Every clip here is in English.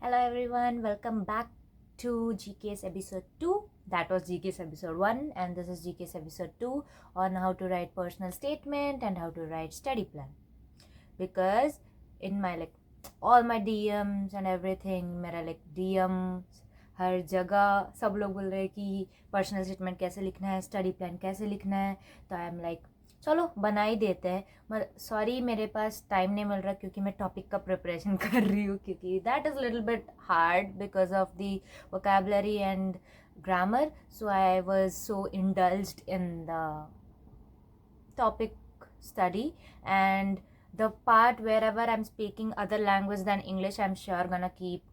Hello everyone, welcome back to GKS episode 2. That was GKS episode 1 and this is GKS episode 2 on how to write personal statement and how to write study plan. Because in my all my DMs and everything, मेरा DMs हर जगह सब लोग बोल रहे हैं कि personal statement कैसे लिखना है, स्टडी प्लान कैसे लिखना है. तो आई एम चलो बना ही देते हैं. सॉरी मेरे पास टाइम नहीं मिल रहा क्योंकि मैं टॉपिक का प्रिपरेशन कर रही हूँ, क्योंकि that is little bit hard because of the vocabulary and grammar. So I was so indulged in the topic study, and the part wherever I'm speaking other language than English, I'm sure gonna keep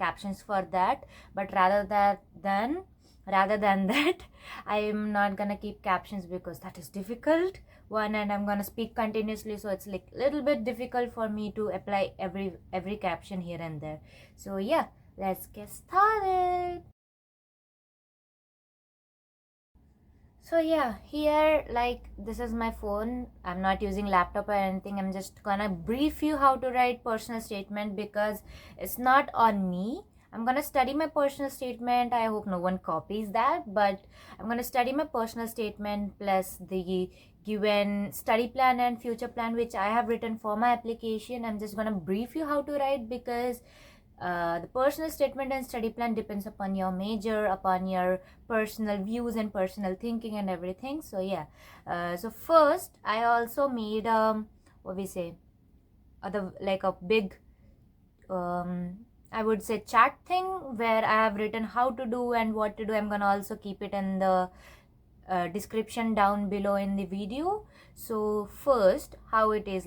captions for that. But rather than that, I'm not gonna keep captions because that is difficult one, and I'm gonna speak continuously, so it's like little bit difficult for me to apply every caption here and there. So yeah, let's get started. So yeah, here this is my phone. I'm not using laptop or anything. I'm just gonna brief you how to write personal statement because it's not on me. I'm gonna study my personal statement. I hope no one copies that, but I'm gonna study my personal statement plus the given study plan and future plan which I have written for my application. I'm just gonna brief you how to write because the personal statement and study plan depends upon your major, upon your personal views and personal thinking and everything. So yeah, so first I also made what we say a big I would say chat thing where I have written how to do and what to do. I'm gonna also keep it in the description down below in the video. So first, how it is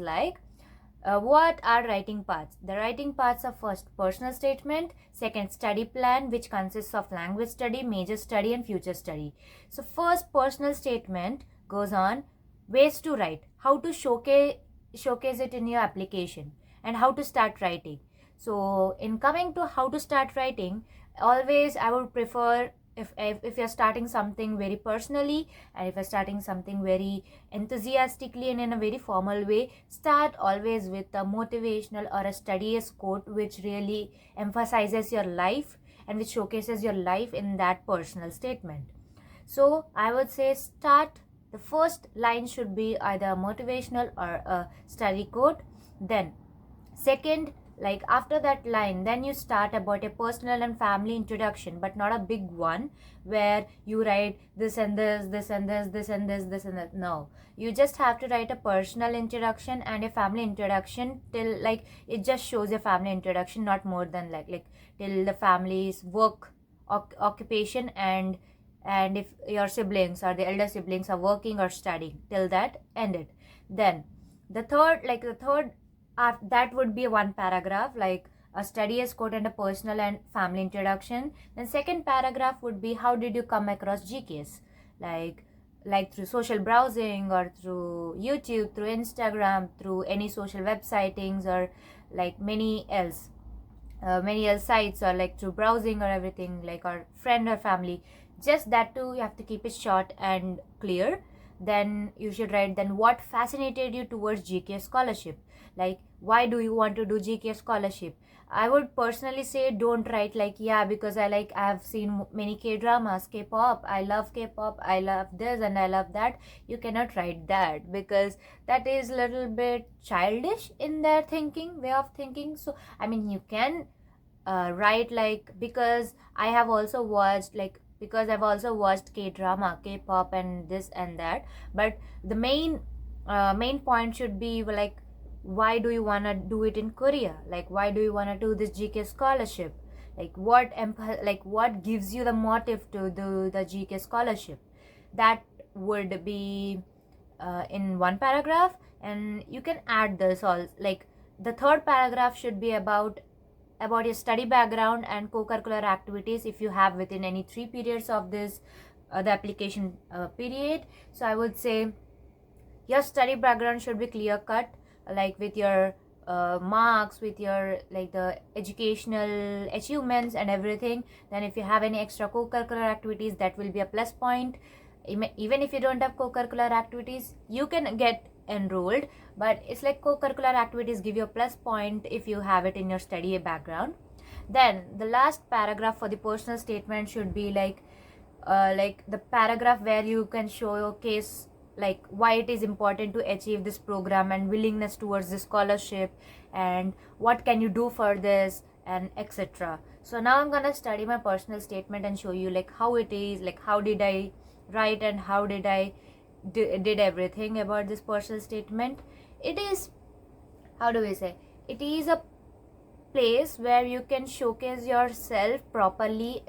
what are writing parts? The writing parts are first personal statement, second study plan which consists of language study, major study and future study. So first personal statement goes on ways to write, how to showcase it in your application and how to start writing. So in coming to how to start writing, always I would prefer if you're starting something very personally and if you're starting something very enthusiastically and in a very formal way, start always with a motivational or a studious quote which really emphasizes your life and which showcases your life in that personal statement. So I would say start, the first line should be either a motivational or a study quote. Then second, after that line, then you start about a personal and family introduction, but not a big one where you write this and this, this and this, this and this and that. No, you just have to write a personal introduction and a family introduction till it just shows a family introduction, not more than till the family's work, occupation, and if your siblings or the elder siblings are working or studying, till that ended. Then the third that would be one paragraph, a studious quote and a personal and family introduction. Then second paragraph would be how did you come across GKS, like through social browsing or through YouTube, through Instagram, through any social websitings or many else sites, or through browsing or everything, or friend or family. Just that too, you have to keep it short and clear. Then you should write then what fascinated you towards GKS scholarship, why do you want to do GKS scholarship. I would personally say don't write because I have seen many K-dramas, K-pop, I love K-pop, I love this and I love that. You cannot write that because that is a little bit childish in their way of thinking. So I mean, you can write because I have also watched because I've also watched K-drama, K-pop and this and that. But the main point should be why do you want to do it in Korea? Why do you want to do this GK scholarship? What gives you the motive to do the GK scholarship? That would be in one paragraph, and you can add this all. The third paragraph should be about your study background and co-curricular activities if you have within any 3 periods of this the application period. So I would say your study background should be clear cut, with your marks, with your the educational achievements and everything. Then if you have any extra co-curricular activities, that will be a plus point. Even if you don't have co-curricular activities, you can get enrolled, but it's co-curricular activities give you a plus point if you have it in your study background. Then the last paragraph for the personal statement should be like the paragraph where you can showcase like why it is important to achieve this program and willingness towards this scholarship and what can you do for this and etc. So now I'm gonna study my personal statement and show you like how it is, like how did I write and how did I did everything about this personal statement. It is, how do we say, it is a place where you can showcase yourself properly,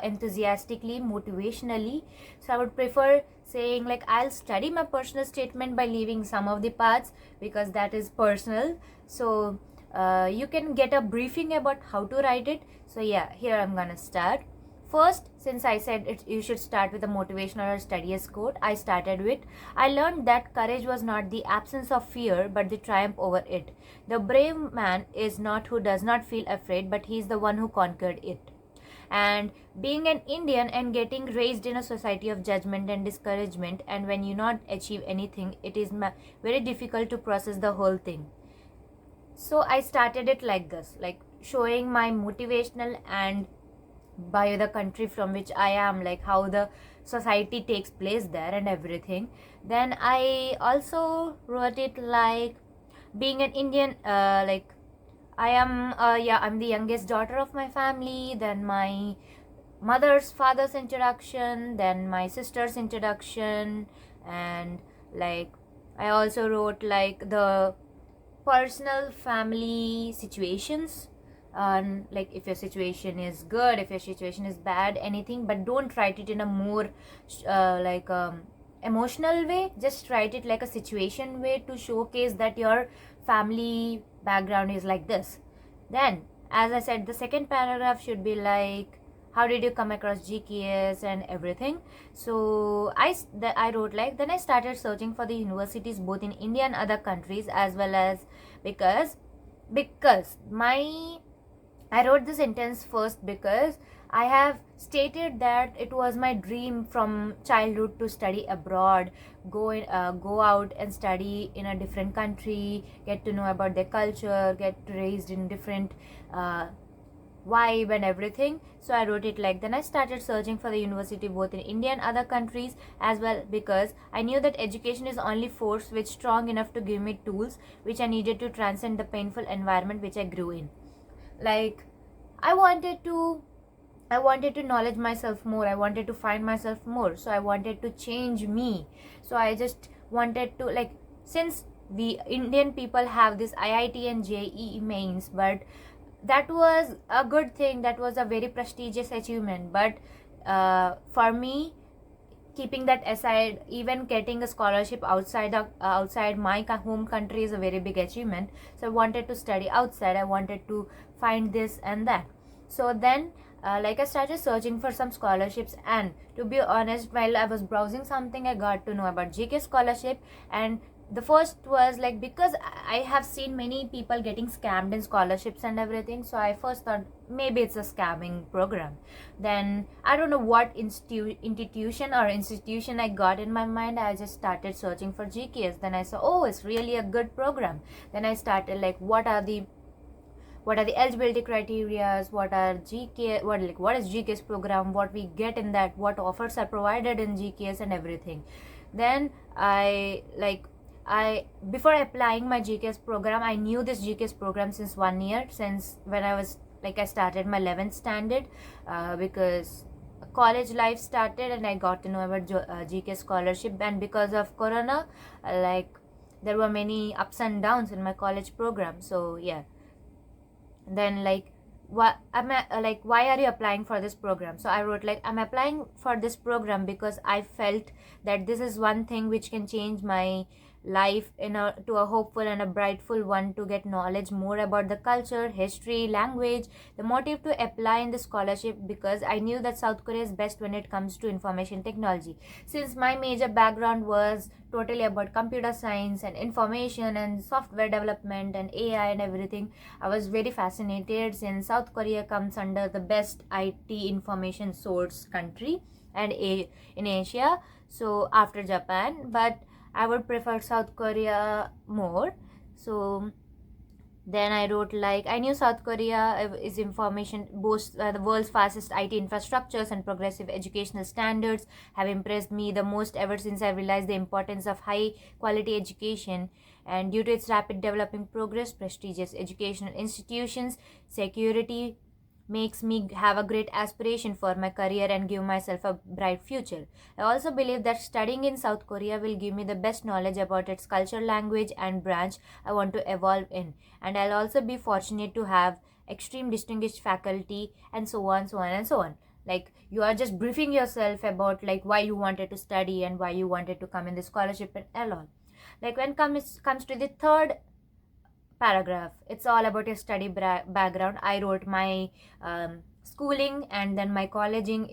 enthusiastically, motivationally. So I would prefer saying like I'll study my personal statement by leaving some of the parts because that is personal. So you can get a briefing about how to write it. So yeah, here I'm gonna start. First, since I said you should start with a motivational or studious quote, I started with, I learned that courage was not the absence of fear, but the triumph over it. The brave man is not who does not feel afraid, but he is the one who conquered it. And being an Indian and getting raised in a society of judgment and discouragement, and when you not achieve anything, it is very difficult to process the whole thing. So I started it like this, like showing my motivational and by the country from which I am, like how the society takes place there and everything. Then I also wrote it like being an Indian, like I am, I'm the youngest daughter of my family, then my father's introduction, then my sister's introduction, and like I also wrote like the personal family situations, like if your situation is good, if your situation is bad, anything, but don't write it in a more emotional way. Just write it like a situation way to showcase that your family background is like this. Then, as I said, the second paragraph should be like how did you come across GKS and everything. So I wrote like, then I started searching for the universities both in India and other countries, as well as because I wrote this sentence first because I have stated that it was my dream from childhood to study abroad, go out and study in a different country, get to know about their culture, get raised in different vibe and everything. So I wrote it like, then I started searching for the university both in India and other countries as well, because I knew that education is the only force which strong enough to give me tools which I needed to transcend the painful environment which I grew in. Like I wanted to knowledge myself more, I wanted to find myself more, so I wanted to change me. So I just wanted to, like, since we Indian people have this IIT and JEE mains, but that was a good thing, that was a very prestigious achievement, but for me, keeping that aside, even getting a scholarship outside my home country is a very big achievement. So I wanted to study outside, I wanted to find this and that. So then I started searching for some scholarships, and to be honest, while I was browsing something, I got to know about GK scholarship. And the first was like, because I have seen many people getting scammed in scholarships and everything, so I first thought maybe it's a scamming program. Then I don't know what institution I got in my mind. I just started searching for GKS. Then I saw, oh, it's really a good program. Then I started like, what are the eligibility criteria, what is GKS program, what we get in that, what offers are provided in GKS and everything. Then before applying my GKS program, I knew this GKS program since 1 year, since when I was I started my 11th standard, because college life started and I got to know about GKS scholarship. And because of Corona, there were many ups and downs in my college program. So yeah, then why are you applying for this program? So I wrote I'm applying for this program because I felt that this is one thing which can change my life to a hopeful and a brightful one, to get knowledge more about the culture, history, language. The motive to apply in the scholarship, because I knew that South Korea is best when it comes to information technology, since my major background was totally about computer science and information and software development and AI and everything. I was very fascinated, since South Korea comes under the best IT information source country and in Asia, so after Japan, but I would prefer South Korea more. So Then I wrote like, I knew South Korea is information boasts the world's fastest IT infrastructures and progressive educational standards have impressed me the most ever since I realized the importance of high quality education. And due to its rapid developing progress, prestigious educational institutions, security, makes me have a great aspiration for my career and give myself a bright future. I also believe that studying in South Korea will give me the best knowledge about its culture, language, and branch I want to evolve in. And I'll also be fortunate to have extreme distinguished faculty and so on, so on, and so on. Like, you are just briefing yourself about like why you wanted to study and why you wanted to come in the scholarship and all. Like, when comes to the third paragraph, it's all about your study background. I wrote my schooling and then my colleging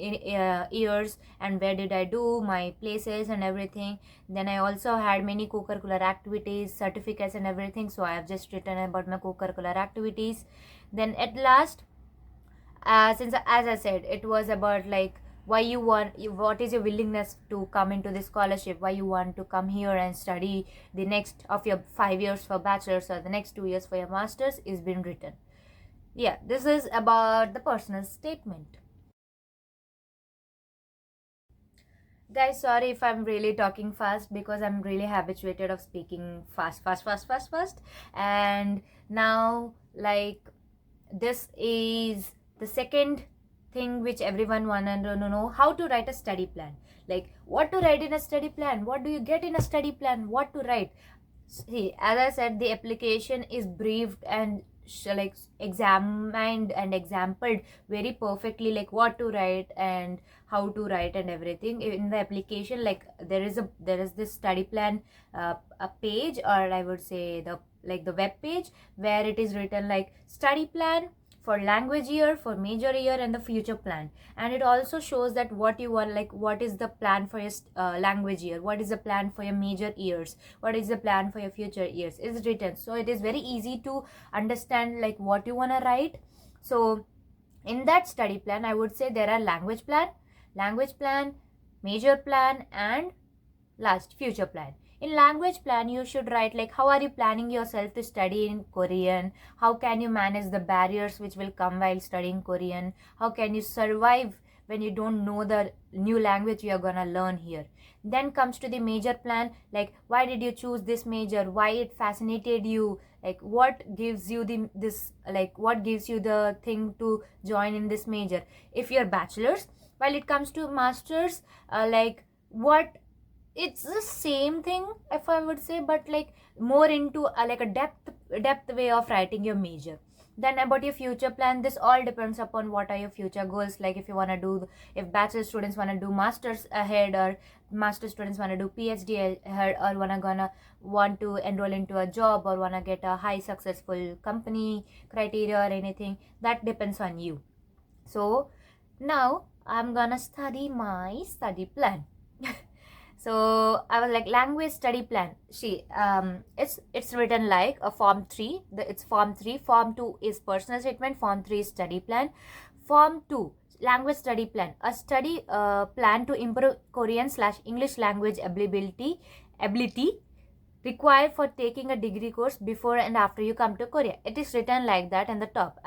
years and where did I do my places and everything. Then I also had many co-curricular activities, certificates and everything, so I have just written about my co-curricular activities. Then at last, since as I said, it was about like why you want, what is your willingness to come into this scholarship, why you want to come here and study the next of your 5 years for bachelor's or the next 2 years for your master's is been written. Yeah, this is about the personal statement. Guys, sorry if I'm really talking fast because I'm really habituated of speaking fast. And now, like, this is the second thing which everyone wanna know, how to write a study plan. Like, what to write in a study plan, what do you get in a study plan, what to write. See, as I said, the application is briefed and like examined and exampled very perfectly, like what to write and how to write and everything in the application. Like, there is this study plan, a page, or I would say the web page where it is written like study plan for language year, for major year, and the future plan. And it also shows that what you want, like what is the plan for your language year, what is the plan for your major years, what is the plan for your future years is written. So it is very easy to understand like what you want to write. So in that study plan, I would say there are language plan, major plan, and last, future plan. In language plan, you should write like how are you planning yourself to study in Korean, how can you manage the barriers which will come while studying Korean, how can you survive when you don't know the new language you are gonna learn here. Then comes to the major plan, like why did you choose this major, why it fascinated you, like what gives you the thing to join in this major. If you're bachelor's, while it comes to masters, like what, it's the same thing if I would say, but like more into like a depth way of writing your major. Then about your future plan, this all depends upon what are your future goals. Like if you want to do, if bachelor students want to do masters ahead, or master students want to do PhD ahead, or want to enroll into a job, or want to get a high successful company criteria or anything, that depends on you. So now I'm gonna study my study plan. So I was like, language study plan. See, it's written like a form 3. It's form 3. Form 2 is personal statement. Form 3 is study plan. Form 2, language study plan. A study plan to improve Korean/English language ability required for taking a degree course before and after you come to Korea. It is written like that in the top.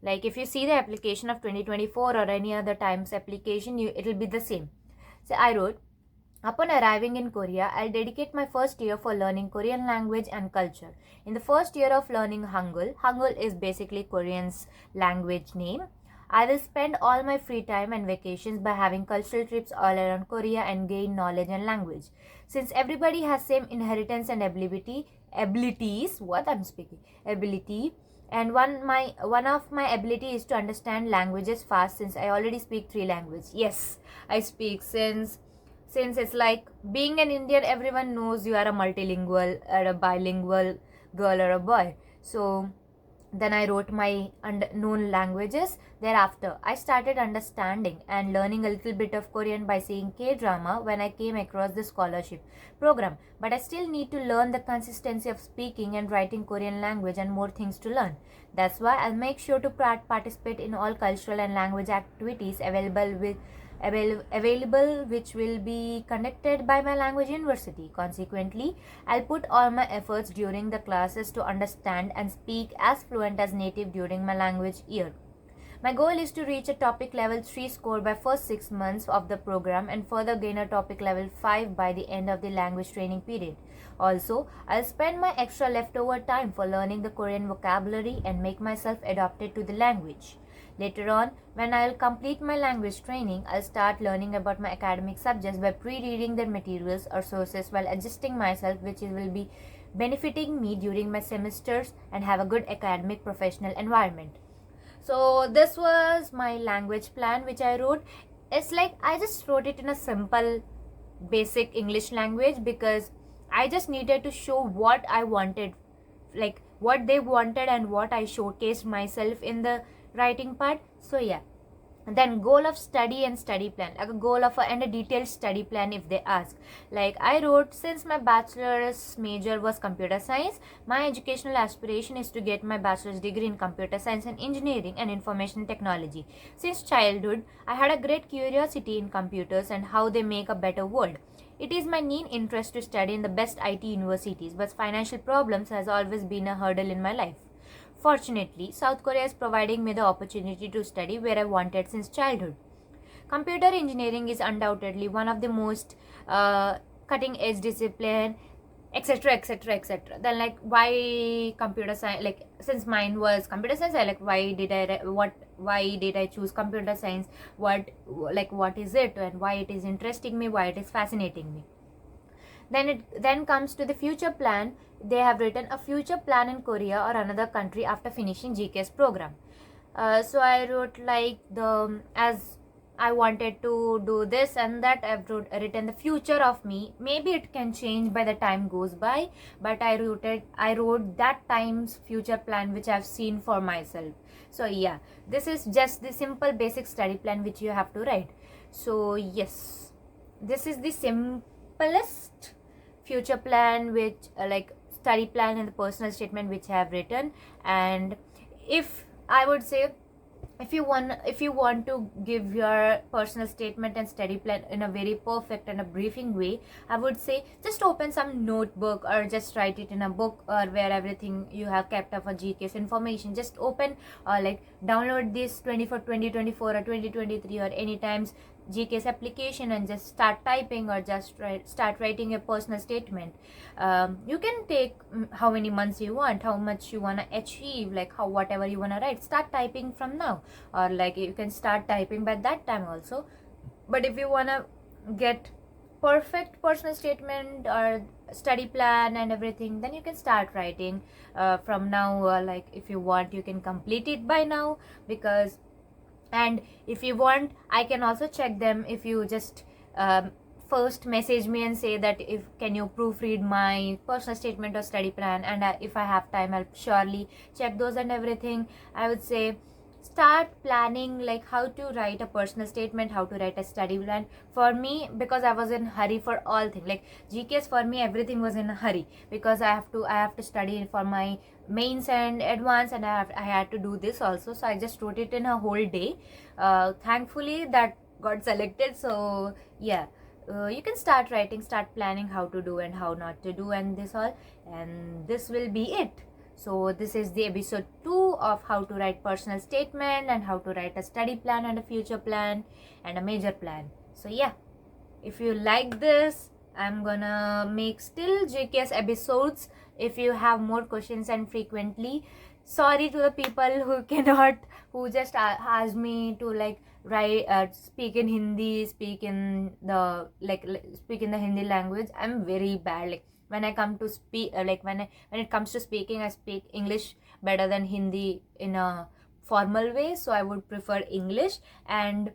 Like if you see the application of 2024 or any other times application, it will be the same. So I wrote, upon arriving in Korea, I'll dedicate my first year for learning Korean language and culture. In the first year of learning Hangul is basically Korean's language name. I will spend all my free time and vacations by having cultural trips all around Korea and gain knowledge and language. Since everybody has same inheritance and ability, and one of my ability is to understand languages fast, since I already speak 3 languages. Yes, I speak since it's like being an Indian, everyone knows you are a multilingual or a bilingual girl or a boy. So then I wrote my known languages. Thereafter, I started understanding and learning a little bit of Korean by seeing K-drama when I came across the scholarship program. But I still need to learn the consistency of speaking and writing Korean language and more things to learn. That's why I'll make sure to participate in all cultural and language activities available, which will be conducted by my language university. Consequently, I'll put all my efforts during the classes to understand and speak as fluent as native during my language year. My goal is to reach a topic level 3 score by first 6 months of the program and further gain a topic level 5 by the end of the language training period. Also, I'll spend my extra leftover time for learning the Korean vocabulary and make myself adapted to the language. Later on, when I'll complete my language training, I'll start learning about my academic subjects by pre-reading their materials or sources while adjusting myself, which will be benefiting me during my semesters and have a good academic professional environment. So this was my language plan which I wrote. It's like I just wrote it in a simple basic English language because I just needed to show what I wanted, like what they wanted and what I showcased myself in the writing part. So yeah. And then goal of study and study plan, like a goal of and a detailed study plan if they ask. Like I wrote, since my bachelor's major was computer science, my educational aspiration is to get my bachelor's degree in computer science and engineering and information technology. Since childhood, I had a great curiosity in computers and how they make a better world. It is my keen interest to study in the best IT universities, but financial problems has always been a hurdle in my life. Fortunately, South Korea is providing me the opportunity to study where I wanted since childhood. Computer engineering is undoubtedly one of the most cutting edge discipline, etc, etc, etc. Then like, why computer science? Like, since mine was computer science, I like, why did I choose computer science? What is it and why it is interesting me, why it is fascinating me. Then comes to the future plan. They have written a future plan in Korea or another country after finishing GKS program. So I wrote like as I wanted to do this and that. I've written the future of me. Maybe it can change by the time goes by, but I wrote that time's future plan which I've seen for myself. So yeah, this is just the simple basic study plan which you have to write. So yes, this is the simplest future plan which like study plan and the personal statement which I have written. And if I would say, if you want to give your personal statement and study plan in a very perfect and a briefing way, I would say just open some notebook or just write it in a book or where everything you have kept of a GKS information. Just open or like download this 2024 or 2023 or any times GKS application and just start typing or just start writing a personal statement. You can take how many months you want, how much you want to achieve, like how whatever you want to write, start typing from now, or like you can start typing by that time also. But if you want to get perfect personal statement or study plan and everything, then you can start writing from now. Like if you want, you can complete it by now, because and if you want, I can also check them. If you just first message me and say that if can you proofread my personal statement or study plan, and if I have time, I'll surely check those and everything. I would say start planning like how to write a personal statement, how to write a study plan. For me, because I was in hurry for all things, like GKS for me everything was in a hurry, because I have to study for my mains and advance, and I had to do this also. So I just wrote it in a whole day. Thankfully that got selected. So yeah, you can start writing, start planning how to do and how not to do, and this all, and this will be it. So this is the episode 2 of how to write personal statement and how to write a study plan and a future plan and a major plan. So yeah, if you like this, I'm gonna make still GKS episodes if you have more questions and frequently. Sorry to the people who just asked me to like write speak in Hindi, speak in the Hindi language. I'm very bad. Like when I come to speak, when it comes to speaking, I speak English better than Hindi in a formal way. So I would prefer English. And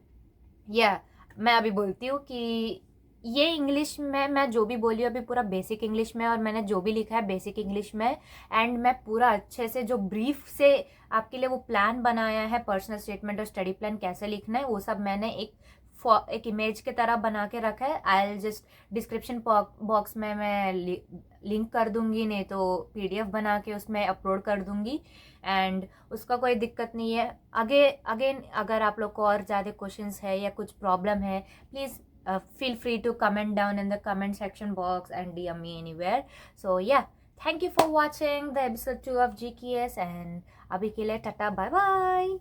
yeah, मैं अभी बोलती हूँ कि ये English में मैं जो भी बोली हूँ अभी पूरा बेसिक इंग्लिश में, और मैंने जो भी लिखा है बेसिक इंग्लिश में, एंड मैं पूरा अच्छे से जो ब्रीफ से आपके लिए वो प्लान बनाया है पर्सनल स्टेटमेंट और स्टडी प्लान कैसे लिखना है, वो सब मैंने एक इमेज के तरह बना के रखा है. I will just description box में मैं लिंक कर दूंगी, नहीं तो PDF बना के उसमें अपलोड कर दूंगी। एंड उसका कोई दिक्कत नहीं है। अगेन अगर आप लोग को और ज़्यादा क्वेश्चंस है या कुछ प्रॉब्लम है, please feel free to comment down in the comment section box and DM me anywhere. So yeah, thank you for watching the episode 2 of GKS, and अभी के लिए टाटा, बाय बाय।